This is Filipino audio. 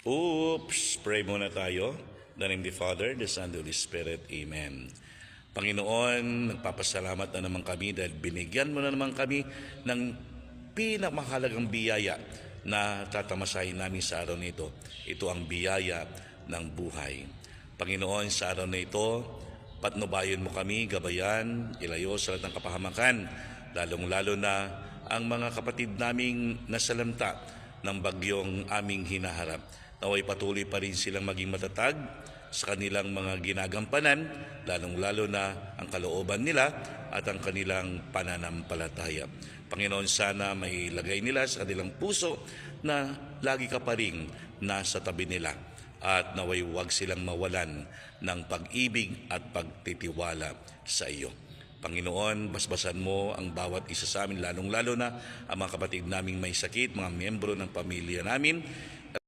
Oops! Pray muna tayo. In the name of the Father, the Son, the Holy Spirit. Amen. Panginoon, nagpapasalamat na naman kami dahil binigyan mo na naman kami ng pinakamahalagang biyaya na tatamasahin namin sa araw nito. Ito ang biyaya ng buhay. Panginoon, sa araw na ito, patnubayan mo kami, gabayan, ilayo sa lahat ng kapahamakan, lalong-lalo na ang mga kapatid naming nasalamta ng bagyong aming hinaharap. Naway patuloy pa rin silang maging matatag sa kanilang mga ginagampanan, lalong-lalo na ang kalooban nila at ang kanilang pananampalataya. Panginoon, sana may lagay nila sa kanilang puso na lagi ka pa rin nasa tabi nila at naway huwag silang mawalan ng pag-ibig at pagtitiwala sa iyo. Panginoon, basbasan mo ang bawat isa sa amin, lalong-lalo na ang mga kapatid naming may sakit, mga miyembro ng pamilya namin.